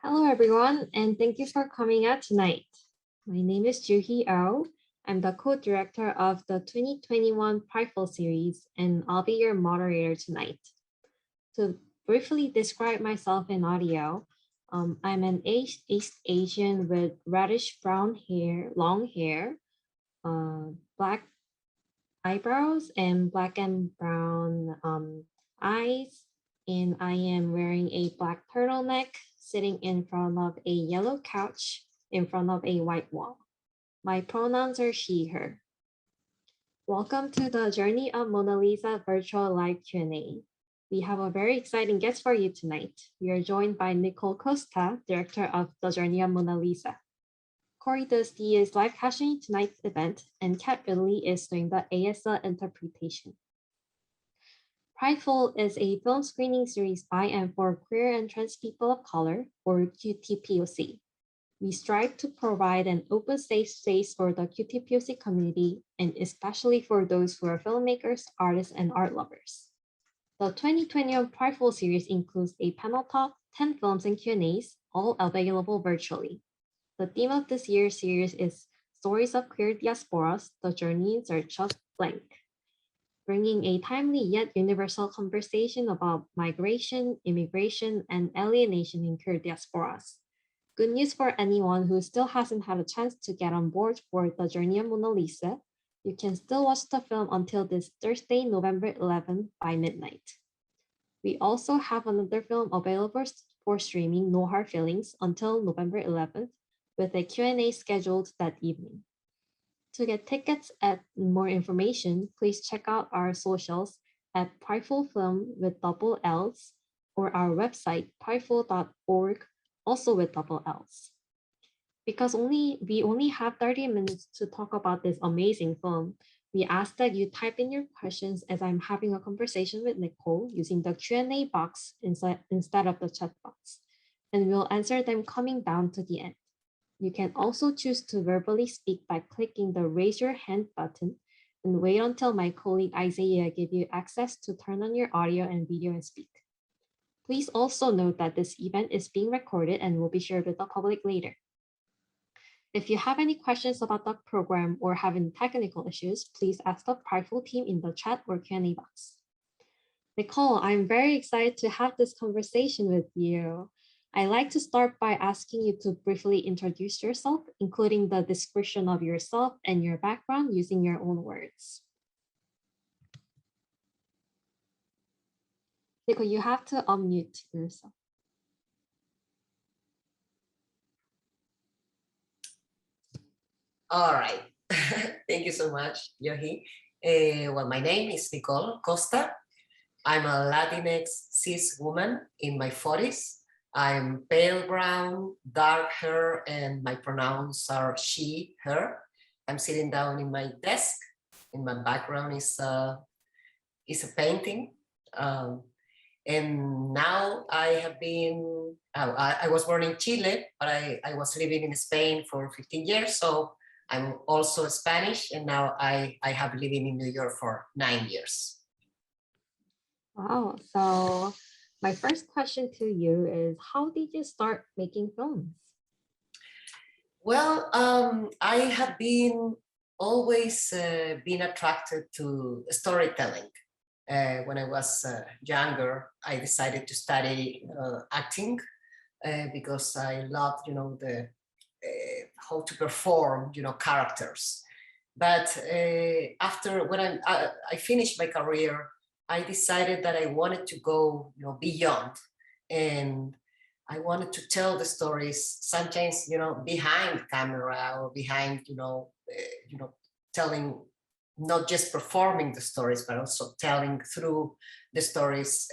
Hello, everyone, and thank you for coming out tonight. My name is Juhi Oh. I'm the co-director of the 2021 Prideful series, and I'll be your moderator tonight. To briefly describe myself in audio, I'm an East Asian with reddish brown hair, long hair, black eyebrows, and black and brown eyes. And I am wearing a black turtleneck sitting in front of a yellow couch in front of a white wall. My pronouns are she, her. Welcome to the Journey of Monalisa virtual live Q&A. We have a very exciting guest for you tonight. We are joined by Nicole Costa, director of the Journey of Monalisa. Corey Dusty is live captioning tonight's event, and Kat Ridley is doing the ASL interpretation. Prideful is a film screening series by and for queer and trans people of color, or QTPOC. We strive to provide an open safe space for the QTPOC community, and especially for those who are filmmakers, artists, and art lovers. The 2021 Prideful series includes a panel talk, 10 films and Q&As, all available virtually. The theme of this year's series is Stories of Queer Diasporas, The Journey in Search of Blank, bringing a timely yet universal conversation about migration, immigration, and alienation in queer diasporas. Good news for anyone who still hasn't had a chance to get on board for The Journey of Monalisa. You can still watch the film until this Thursday, November 11th by midnight. We also have another film available for streaming, No Hard Feelings, until November 11th, with a Q&A scheduled that evening. To get tickets and more information, please check out our socials at Prideful Film with double L's, or our website, prideful.org, also with double L's. Because we only have 30 minutes to talk about this amazing film, we ask that you type in your questions as I'm having a conversation with Nicole using the Q&A box instead of the chat box, and we'll answer them coming down to the end. You can also choose to verbally speak by clicking the raise your hand button and wait until my colleague Isaiah gives you access to turn on your audio and video and speak. Please also note that this event is being recorded and will be shared with the public later. If you have any questions about the program or have any technical issues, please ask the Prideful team in the chat or Q&A box. Nicole, I'm very excited to have this conversation with you. I'd like to start by asking you to briefly introduce yourself, including the description of yourself and your background using your own words. Nicole, you have to unmute yourself. All right. Thank you so much, Yohi. Well, my name is Nicole Costa. I'm a Latinx cis woman in my 40s. I'm pale brown, dark hair, and my pronouns are she, her. I'm sitting down in my desk. In my background is a painting. And now I have been, I was born in Chile, but I was living in Spain for 15 years. So I'm also Spanish, and now I have living in New York for 9 years. Wow, so my first question to you is, how did you start making films? Well, I have been always been attracted to storytelling. When I was younger, I decided to study acting because I loved, the how to perform, characters. But after when I finished my career, I decided that I wanted to go, beyond, and I wanted to tell the stories. Sometimes, behind camera or behind, telling, not just performing the stories, but also telling through the stories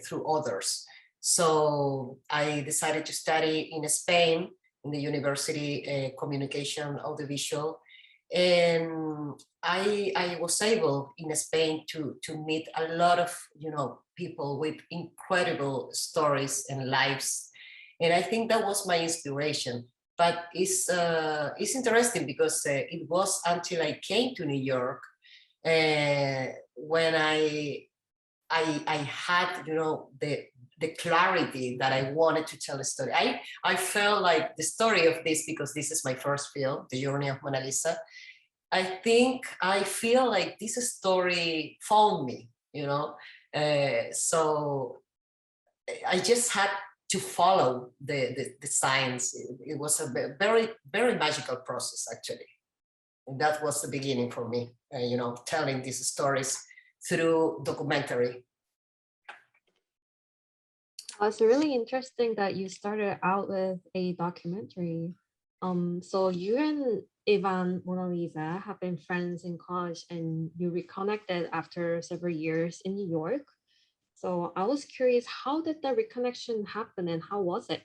through others. So I decided to study in Spain in the University Communication Audiovisual, and I was able in Spain to meet a lot of people with incredible stories and lives, and I think that was my inspiration. But it's interesting because it was until I came to New York when I had the the clarity that I wanted to tell a story. I felt like the story of this, because this is my first film, The Journey of Monalisa. I think I feel like this story found me, you know. So I just had to follow the signs. It was a very, very magical process, actually. And that was the beginning for me, you know, telling these stories through documentary. It's really interesting that you started out with a documentary. So you and Ivan Monalisa have been friends in college and you reconnected after several years in New York. So I was curious, how did the reconnection happen and how was it?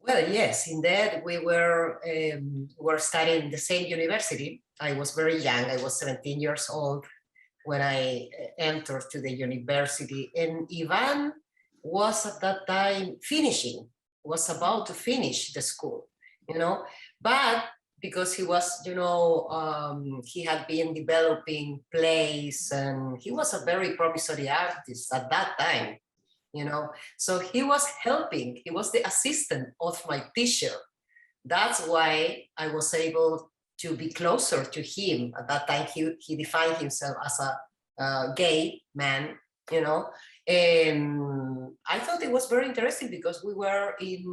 Well, yes, indeed, we were studying the same university. I was very young. I was 17 years old when I entered to the university, and Ivan was at that time finishing, was about to finish the school, you know, but because he was, you know, he had been developing plays, and he was a very promissory artist at that time, you know. So he was helping, he was the assistant of my teacher. That's why I was able to be closer to him. At that time, he defined himself as a gay man, you know. And I thought it was very interesting because we were in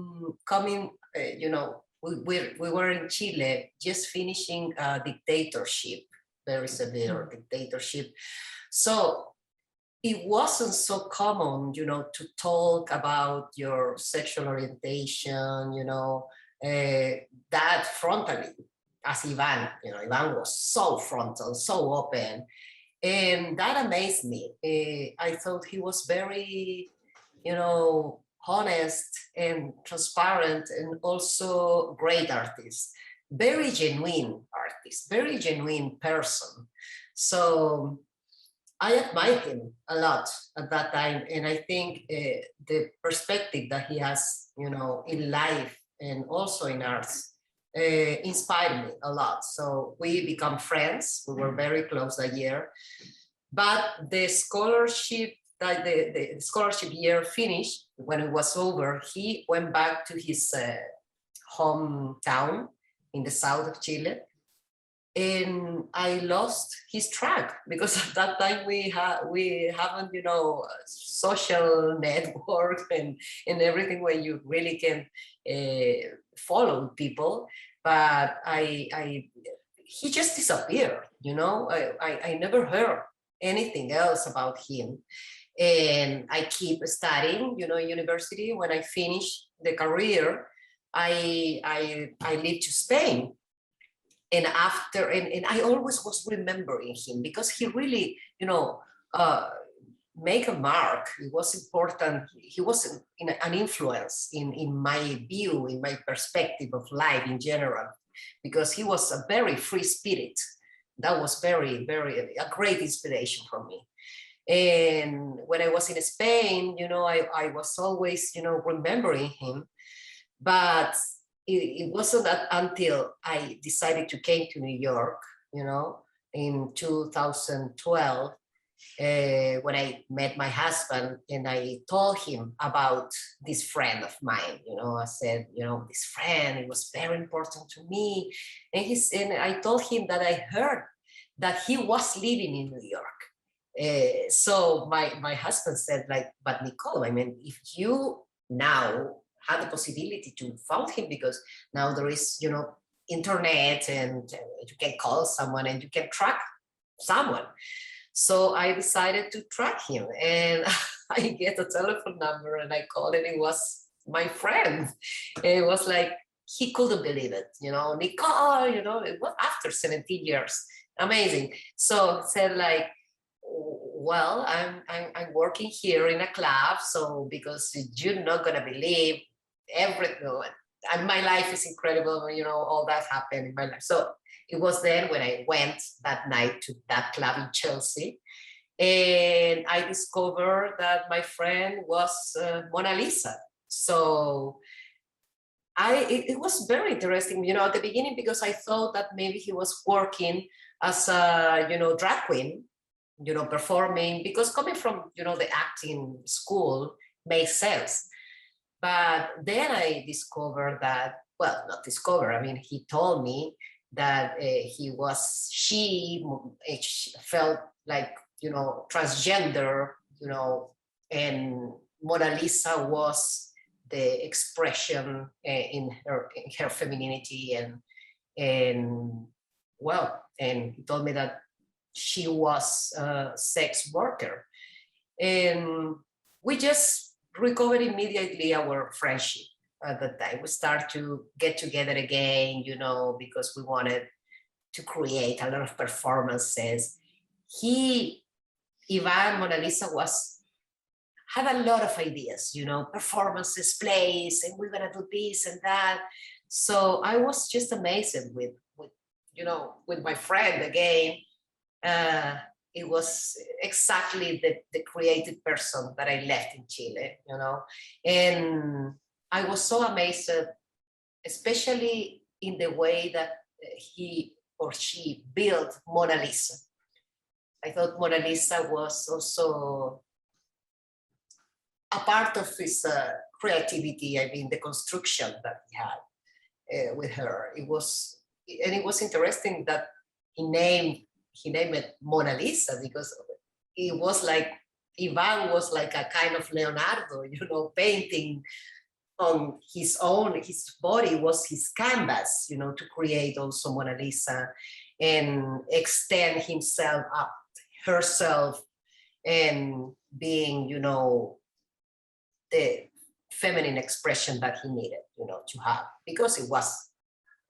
coming, you know, we were in Chile just finishing a dictatorship, very severe dictatorship. So it wasn't so common, you know, to talk about your sexual orientation, you know, that frontally, as Ivan, you know, Ivan was so frontal, so open, and that amazed me. I thought he was very, you know, honest and transparent, and also great artist, very genuine artist, very genuine person. So I admire him a lot at that time, and I think the perspective that he has, you know, in life and also in arts, inspired me a lot. So we become friends. We were very close that year, but the scholarship that the scholarship year finished. When it was over, he went back to his hometown in the south of Chile, and I lost his track because at that time we haven't, you know, social network and everything where you really can follow people. But I he just disappeared, you know. I never heard anything else about him, and I keep studying, you know, university. When I finish the career, I leave to Spain, and after and I always was remembering him because he really, you know, uh, make a mark. It was important. He was an influence in my view, in my perspective of life in general, because he was a very free spirit. That was very, very a great inspiration for me. And when I was in Spain, you know, I was always, you know, remembering him. But it wasn't that until I decided to came to New York, you know, in 2012, when I met my husband and I told him about this friend of mine. You know, I said, you know, this friend, it was very important to me. And I told him that I heard that he was living in New York. So my husband said, like, but Nicole, I mean, if you now had the possibility to find him, because now there is, you know, internet, and you can call someone and you can track someone. So I decided to track him, and I get a telephone number and I called, and it was my friend. And it was like, he couldn't believe it, you know, Nicole, you know, it was after 17 years. Amazing. So said like, well, I'm working here in a club, so because you're not gonna believe everything, and my life is incredible, you know, all that happened in my life. So it was then when I went that night to that club in Chelsea, and I discovered that my friend was Monalisa. So it was very interesting, you know, at the beginning, because I thought that maybe he was working as a, you know, drag queen, performing, because coming from, the acting school makes sense. But then I discovered that, well, not discover, I mean, he told me that she felt like, transgender, and Mona Lisa was the expression in her femininity, and well, and he told me that she was a sex worker, and we just recovered immediately our friendship. At that time we start to get together again, because we wanted to create a lot of performances. He Ivan Mona Lisa had a lot of ideas, performances, plays, and we're gonna do this and that. So I was just amazed with my friend again. uh, it was exactly the creative person that I left in Chile, and I was so amazed, especially in the way that he or she built Mona Lisa. I thought Mona Lisa was also a part of his creativity. I mean, the construction that he had with her. It was interesting that he named he named it Mona Lisa, because it was like Ivan was like a kind of Leonardo, painting on his own. His body was his canvas, to create also Mona Lisa and extend himself up, herself, and being, the feminine expression that he needed, to have, because it was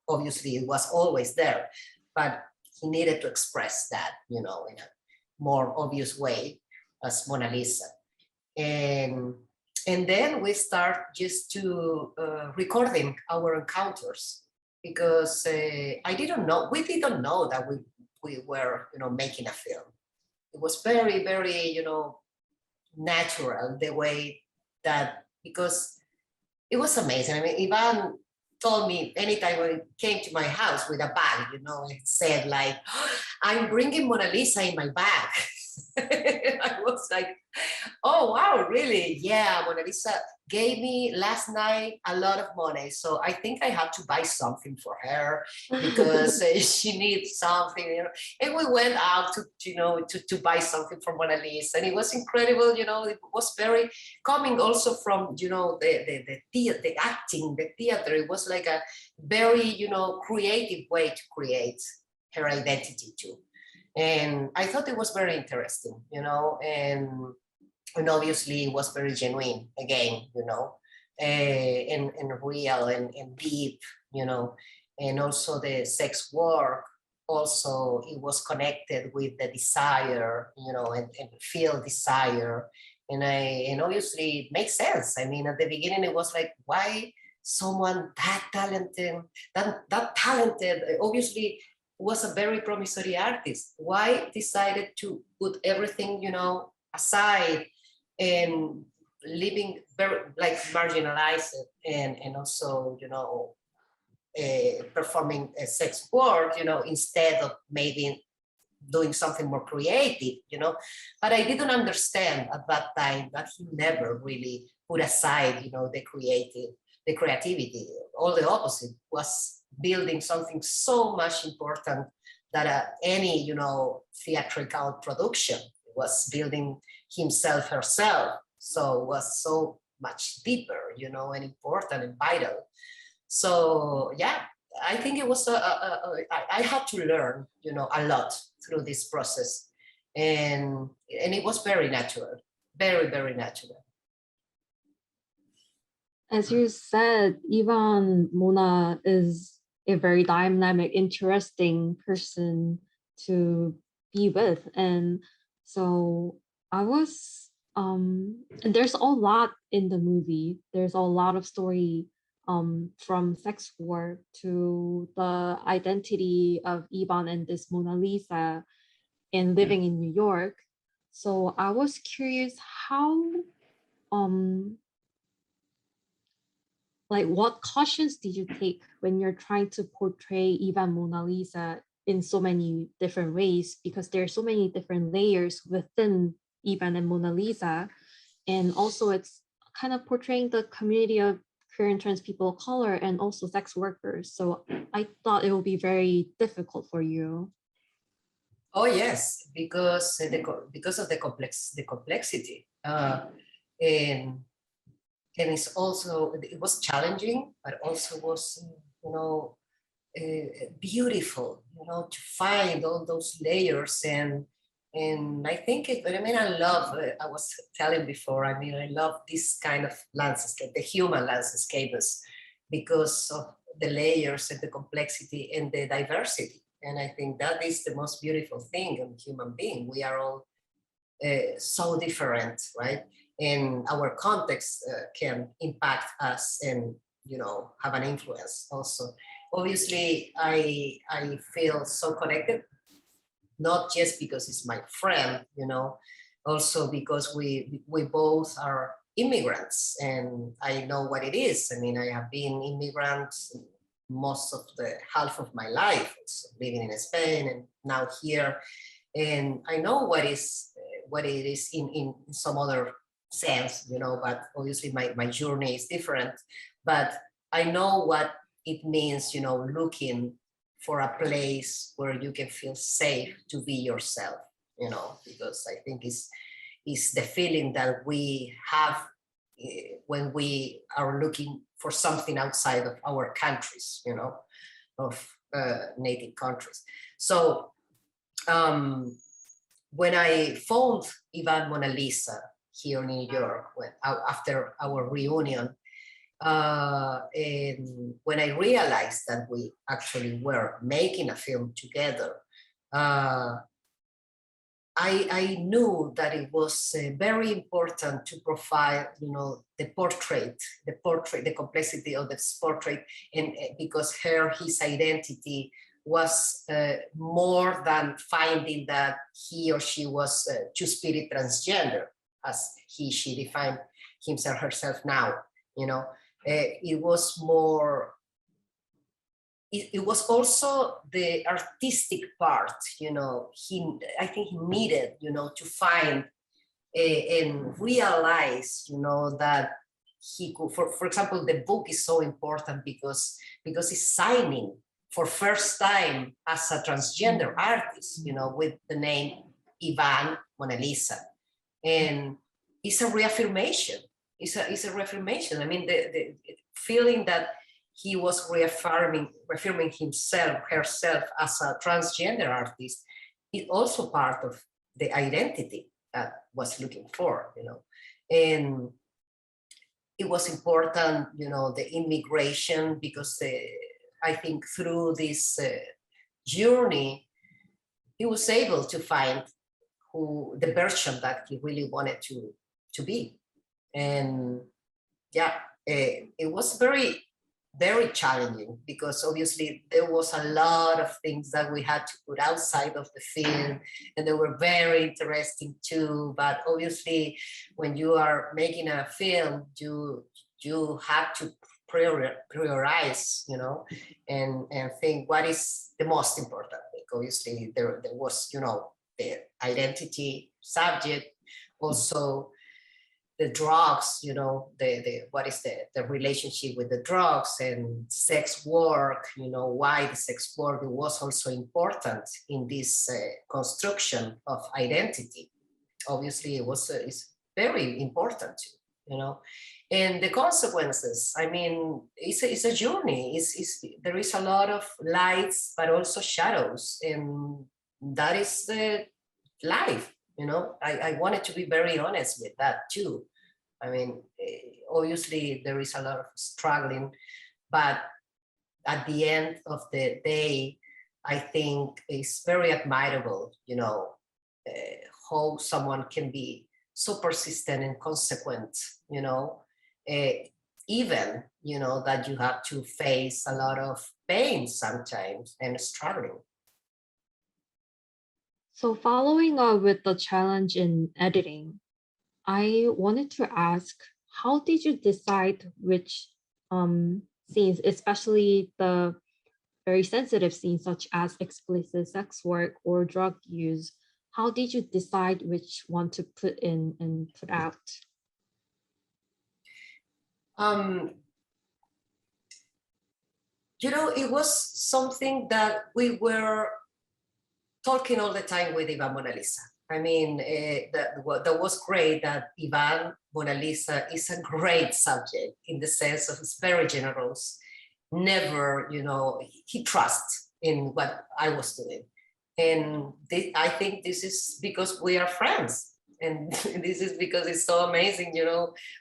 always there, but he needed to express that, in a more obvious way as Mona Lisa. And and then we start just to recording our encounters, because we didn't know that we were, making a film. It was very, very, natural, the way that, because it was amazing. I mean, Ivan told me anytime when he came to my house with a bag, it said like, "Oh, I'm bringing Mona Lisa in my bag." I was like, oh, wow, really? Yeah, Mona Lisa gave me last night a lot of money. So I think I have to buy something for her, because she needs something, And we went out to buy something for Mona Lisa. And it was incredible, it was very coming also from, the acting, the theater. It was like a very, creative way to create her identity too. And I thought it was very interesting, and obviously it was very genuine again, and real and deep, and also the sex work. Also, it was connected with the desire, and feel desire, and obviously it makes sense. I mean, at the beginning it was like, why someone that talented, obviously was a very promissory artist. Why decided to put everything, aside, and living very like marginalized, and also, performing sex work, instead of maybe doing something more creative, But I didn't understand at that time that he never really put aside, the creativity. All the opposite, was building something so much important that any, theatrical production was building himself, herself. So it was so much deeper, and important and vital. So yeah, I think it was I had to learn, a lot through this process, and it was very natural, very, very natural. As you said, Ivan Mona is a very dynamic, interesting person to be with. And so I was and there's a lot in the movie. There's a lot of story from sex work to the identity of Ivan and this Mona Lisa and living in New York. So I was curious how um like what cautions did you take when you're trying to portray Ivan Mona Lisa in so many different ways because there are so many different layers within Ivan and Mona Lisa. And also it's kind of portraying the community of queer and trans people of color and also sex workers. So I thought it would be very difficult for you. Oh yes, because because of the complexity, and it's also it was challenging, but also was you know beautiful, to find all those layers. And I think it. I mean, I love. I was telling before. I mean, I love this kind of landscape, the human landscapes, because of the layers and the complexity and the diversity. And I think that is the most beautiful thing in human being. We are all so different, right? And our context can impact us and have an influence also. Obviously, I feel so connected, not just because it's my friend, also because we both are immigrants, and I know what it is. I mean, I have been immigrant most of the half of my life, so living in Spain and now here, and I know what it is in some other sense, but obviously my journey is different. But I know what it means, looking for a place where you can feel safe to be yourself, because I think it's the feeling that we have when we are looking for something outside of our countries, of native countries. So um, when I found Ivan Monalisa here in New York, after our reunion, and when I realized that we actually were making a film together, uh, I knew that it was very important to profile, the complexity of this portrait, and because his identity was more than finding that he or she was two-spirit transgender, as she defined himself herself now. It was more it was also the artistic part, I think he needed, to find and realize, that he could, for example, the book is so important because he's signing for first time as a transgender artist, with the name Ivan Monalisa. And it's a reaffirmation. It's a reaffirmation. I mean, the feeling that he was reaffirming herself as a transgender artist is also part of the identity that was looking for, and it was important, the immigration, because I think through this journey, he was able to find the version that he really wanted to be. And yeah, it was very, very challenging, because obviously there was a lot of things that we had to put outside of the film, and they were very interesting too. But obviously, when you are making a film, you have to prioritize, and think what is the most important thing. Obviously, there was, the identity subject, also the drugs, the what is the relationship with the drugs and sex work, why the sex work was also important in this construction of identity. Obviously, it's very important, and the consequences. I mean, it's a journey. There is a lot of lights, but also shadows, and that is the life. I wanted to be very honest with that too. I mean, obviously there is a lot of struggling, but at the end of the day, I think it's very admirable, how someone can be so persistent and consequent, uh, even, that you have to face a lot of pain sometimes and struggling. So following up with the challenge in editing, I wanted to ask, how did you decide which scenes, especially the very sensitive scenes such as explicit sex work or drug use. How did you decide which one to put in and put out? Um, it was something that we were talking all the time with Ivan Monalisa. I mean, that was great that Ivan Monalisa is a great subject in the sense of it's very generous. Never, he trusts in what I was doing. And I think this is because we are friends. And this is because it's so amazing,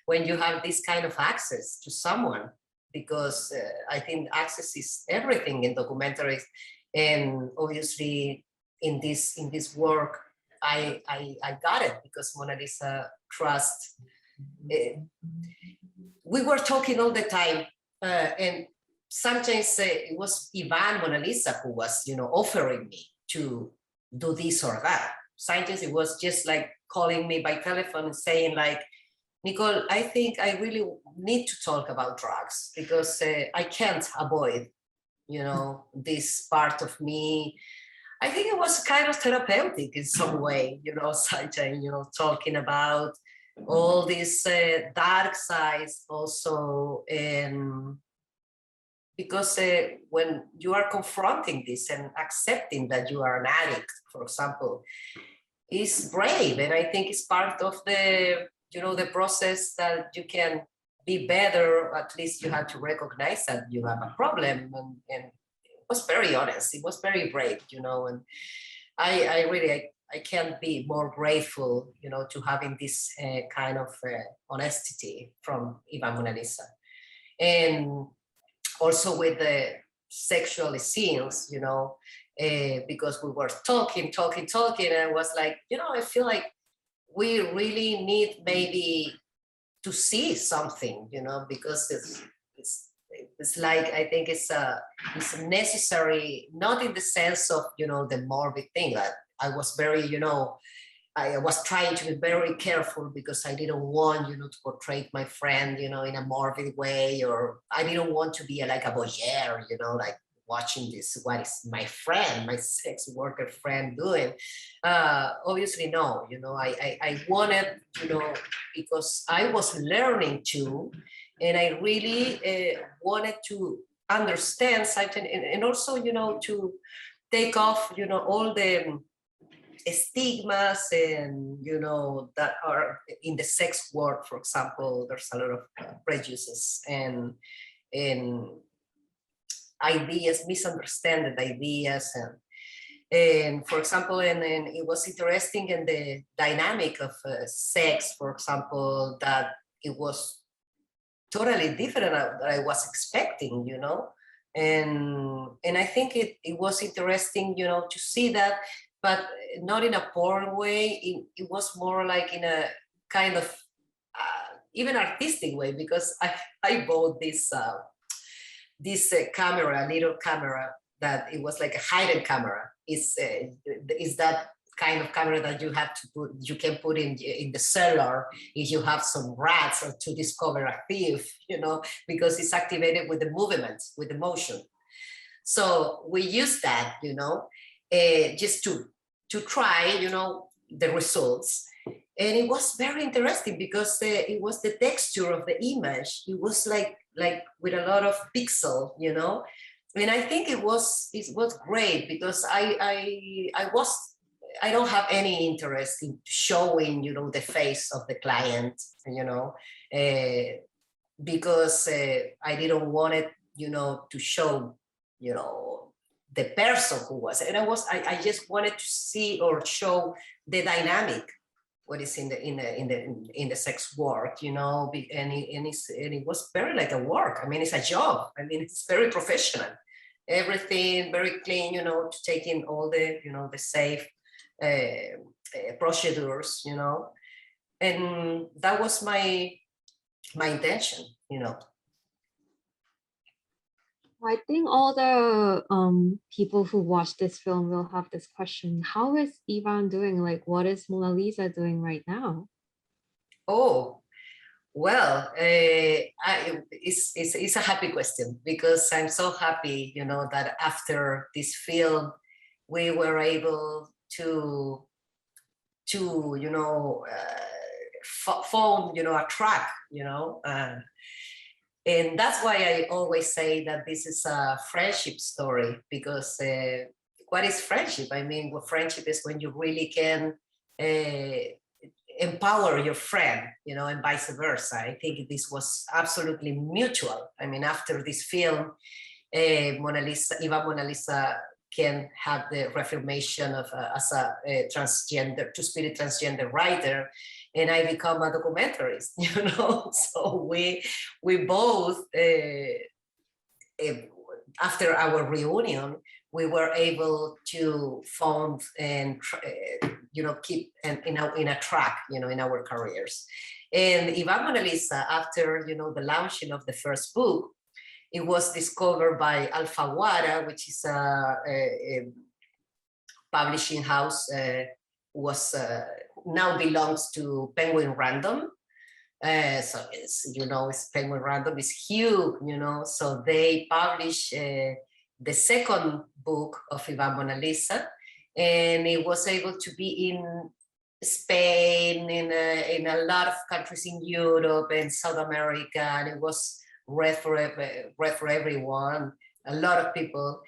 when you have this kind of access to someone, because I think access is everything in documentaries. And obviously, in this work, I got it because Mona Lisa trust. We were talking all the time, and sometimes it was Ivan Mona Lisa who was, offering me to do this or that. Sometimes it was just like calling me by telephone and saying like, Nicole, I think I really need to talk about drugs because I can't avoid, this part of me. I think it was kind of therapeutic in some way, sometimes, talking about all these dark sides also. And because when you are confronting this and accepting that you are an addict, for example, is brave. And I think it's part of the process that you can be better. At least you have to recognize that you have a problem. And it was very honest. It was very brave, and I really, I can't be more grateful, to having this kind of honesty from Ivan Monalisa. And also with the sexual scenes, because we were talking, and I was like, I feel like we really need maybe to see something, because it's like, I think it's necessary, not in the sense of, the morbid thing that I was very, I was trying to be very careful because I didn't want, to portray my friend, in a morbid way, or I didn't want to be like a voyeur, like watching this, what is my friend, my sex worker friend doing? Obviously, no, I wanted, because I was learning too, and I really wanted to understand something, and also, to take off, all the stigmas and that are in the sex world. For example, there's a lot of prejudices and ideas, misunderstood ideas, and for example, and it was interesting in the dynamic of sex, for example, that it was totally different than I was expecting, and I think it was interesting, to see that, but not in a porn way. It was more like in a kind of even artistic way, because I bought this camera, little camera, that it was like a hidden camera. Is that kind of camera that you can put in the cellar if you have some rats, or to discover a thief, because it's activated with the movement, with the motion. So we use that, just to try, the results. And it was very interesting because it was the texture of the image. It was like with a lot of pixel, and I think it was great because I don't have any interest in showing, the face of the client, because I didn't want it, to show, the person who was, and I just wanted to see or show the dynamic, what is in the sex work, and it was very like a work. I mean, it's a job. I mean, it's very professional. Everything very clean, to take in all the, the safe procedures, and that was my intention, I think all the people who watch this film will have this question: how is Ivan doing? Like, what is Mona Lisa doing right now? Oh, Well, it's a happy question because I'm so happy, that after this film, we were able to found a track, and that's why I always say that this is a friendship story because what is friendship? I mean, what friendship is when you really can empower your friend, and vice versa. I think this was absolutely mutual. I mean, after this film, Monalisa can have the reaffirmation of as a transgender, two-spirit transgender writer, and I become a documentarist. So we both after our reunion, we were able to found and keep in a track, in our careers. And Ivan Monalisa, after the launching of the first book, it was discovered by Alfaguara, which is a publishing house, was now belongs to Penguin Random. So it's Penguin Random is huge, so they published the second book of Ivan Monalisa, and it was able to be in Spain, in a lot of countries in Europe and South America, and it was read for everyone, a lot of people.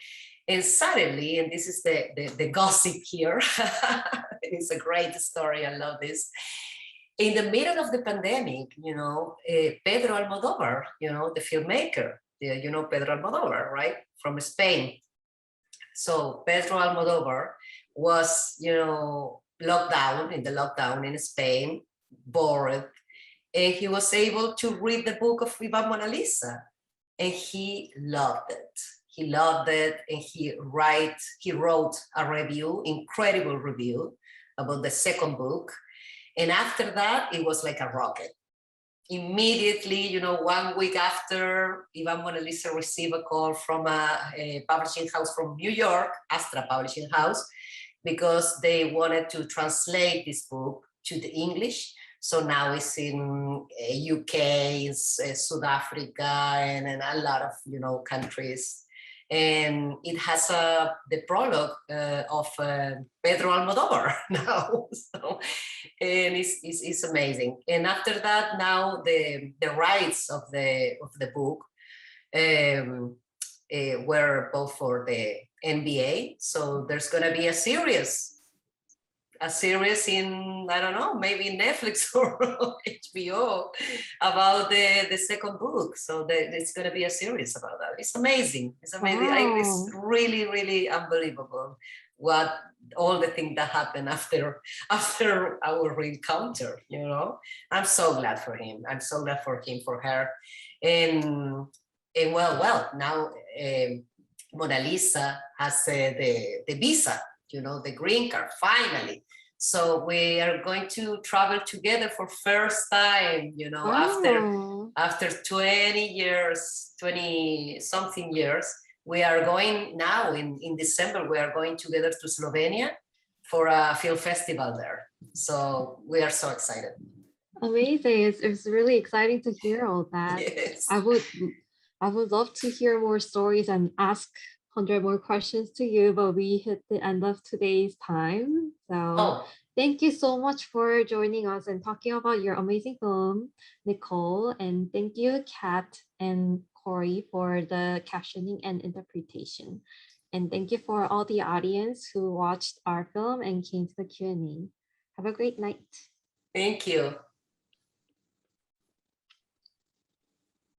And suddenly, and this is the gossip here, it's a great story, I love this. In the middle of the pandemic, Pedro Almodovar, the filmmaker, Pedro Almodovar, right, from Spain. So Pedro Almodovar was, in the lockdown in Spain, bored, and he was able to read the book of Ivan Monalisa, and he loved it. He loved it, and he wrote a review, incredible review about the second book. And after that, it was like a rocket. Immediately, 1 week after, Ivan Monalisa received a call from a publishing house from New York, Astra Publishing House, because they wanted to translate this book to the English. So now it's in UK, South Africa, and a lot of countries. And it has the prologue of Pedro Almodovar now. So, and it's amazing. And after that, now the rights of the book were both for the NBA. So there's going to be a series in, I don't know, maybe Netflix or HBO about the second book. So it's going to be a series about that. It's amazing. It's amazing. Wow. It's really, really unbelievable what all the things that happened after our encounter. I'm so glad for him. I'm so glad for him, for her, and well now Monalisa has the visa, the green card, finally. So we are going to travel together for first time, Wow. after 20 years, 20 something years. We are going now in December, we are going together to Slovenia for a film festival there. So we are so excited. Amazing. It's really exciting to hear all that. Yes. I would love to hear more stories and ask 100 more questions to you, but we hit the end of today's time. So thank you so much for joining us and talking about your amazing film, Nicole. And thank you, Kat and Corey, for the captioning and interpretation. And thank you for all the audience who watched our film and came to the Q&A. Have a great night. Thank you.